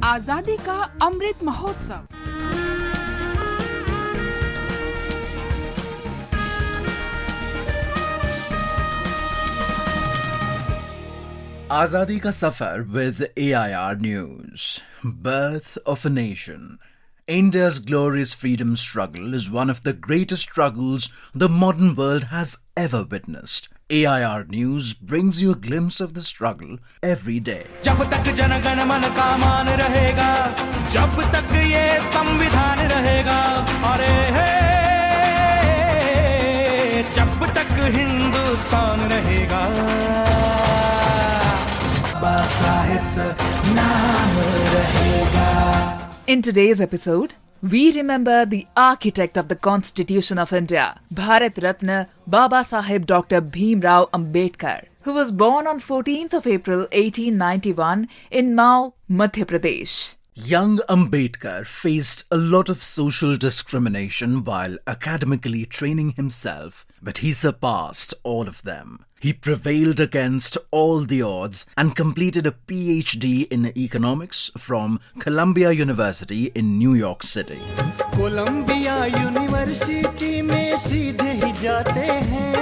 आजादी का Amrit Mahotsav. Azadi ka Safar with AIR News. Birth of a Nation. India's glorious freedom struggle is one of the greatest struggles the modern world has ever witnessed. AIR News brings you a glimpse of the struggle every day. जब तक जनगण मन का मान रहेगा, जब तक ये संविधान रहेगा, अरे हे, जब तक हिंदुस्तान रहेगा, बाबासाहेब नाम रहेगा. In today's episode, we remember the architect of the Constitution of India, Bharat Ratna BabasahebDr. Bhimrao Ambedkar, who was born on 14th of April 1891 in MHOW, Madhya Pradesh. Young Ambedkar faced a lot of social discrimination while academically training himself, but he surpassed all of them. He prevailed against all the odds and completed a PhD in economics from Columbia University in New York City. Columbia University में सीधे ही जाते हैं,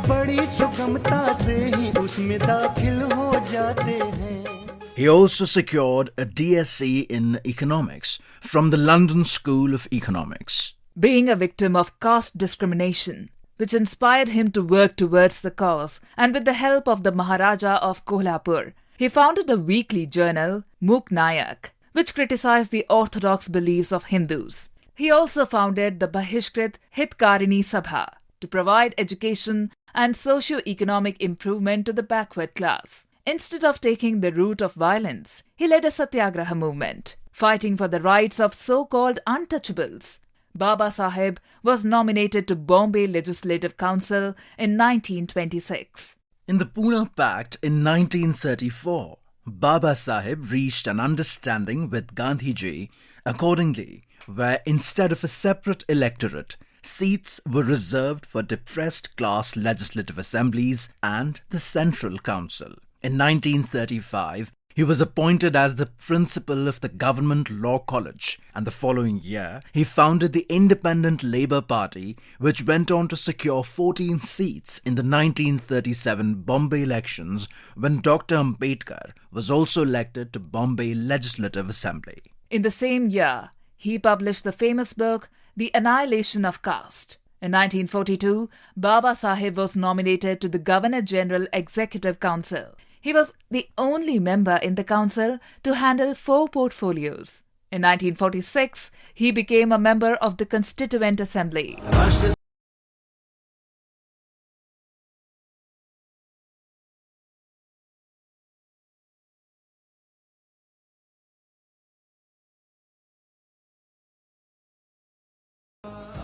बड़ी सुगमता से ही उसमें दाखिल हो जाते हैं. He also secured a DSc in economics from the London School of Economics. Being a victim of caste discrimination, which inspired him to work towards the cause, and with the help of the Maharaja of Kolhapur, he founded a weekly journal, Mooknayak, which criticized the orthodox beliefs of Hindus. He also founded the BahishkritHitakariniSabha to provide education and socio-economic improvement to the backward class. Instead of taking the route of violence, he led a satyagraha movement, fighting for the rights of so-called untouchables. Babasaheb was nominated to Bombay Legislative Council in 1926. In the Poona Pact in 1934, Babasaheb reached an understanding with Gandhiji accordingly, where instead of a separate electorate, seats were reserved for depressed class legislative assemblies and the Central Council. In 1935, he was appointed as the principal of the Government Law College, and the following year, he founded the Independent Labour Party, which went on to secure 14 seats in the 1937 Bombay elections when Dr. Ambedkar was also elected to Bombay Legislative Assembly. In the same year, he published the famous book, The Annihilation of Caste. In 1942, Babasaheb was nominated to the Governor-General Executive Council. He was the only member in the council to handle 4 portfolios. In 1946, he became a member of the Constituent Assembly.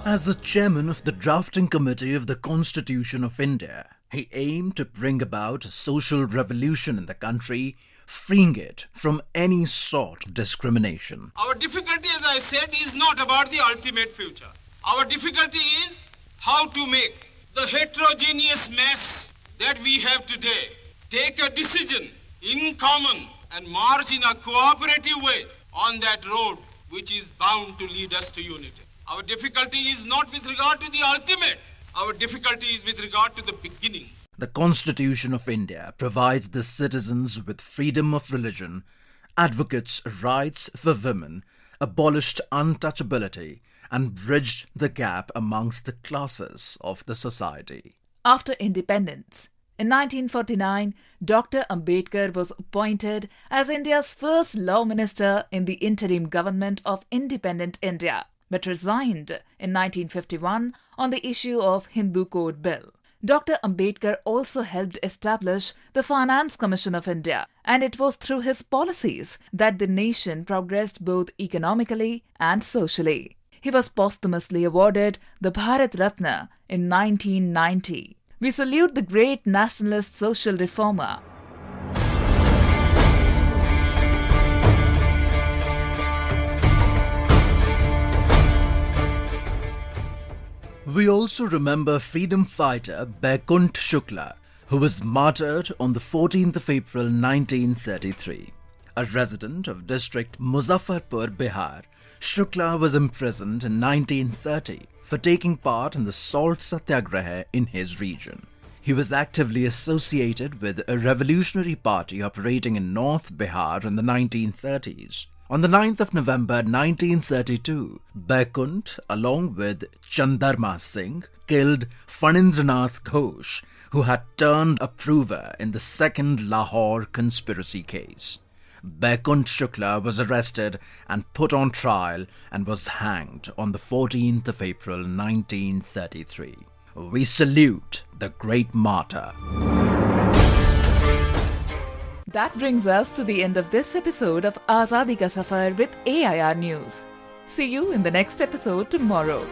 As the chairman of the drafting committee of the Constitution of India, he aimed to bring about a social revolution in the country, freeing it from any sort of discrimination. Our difficulty, as I said, is not about the ultimate future. Our difficulty is how to make the heterogeneous mess that we have today take a decision in common and march in a cooperative way on that road which is bound to lead us to unity. Our difficulty is not with regard to the ultimate. Our difficulty is with regard to the beginning. The Constitution of India provides the citizens with freedom of religion, advocates rights for women, abolished untouchability, and bridged the gap amongst the classes of the society. After independence, in 1949, Dr. Ambedkar was appointed as India's first law minister in the interim government of independent India, but resigned in 1951 on the issue of Hindu Code Bill. Dr. Ambedkar also helped establish the Finance Commission of India, and it was through his policies that the nation progressed both economically and socially. He was posthumously awarded the Bharat Ratna in 1990. We salute the great nationalist social reformer. We also remember freedom fighter Baikunt Shukla, who was martyred on the 14th of April 1933. A resident of district Muzaffarpur, Bihar, Shukla was imprisoned in 1930 for taking part in the salt satyagraha in his region. He was actively associated with a revolutionary party operating in North Bihar in the 1930s. On the 9th of November 1932, Baikunt, along with Chandarma Singh, killed Fanindranath Ghosh, who had turned approver in the second Lahore conspiracy case. Baikunt Shukla was arrested and put on trial and was hanged on the 14th of April 1933. We salute the great martyr. That brings us to the end of this episode of Azadi Ka Safar with AIR News. See you in the next episode tomorrow.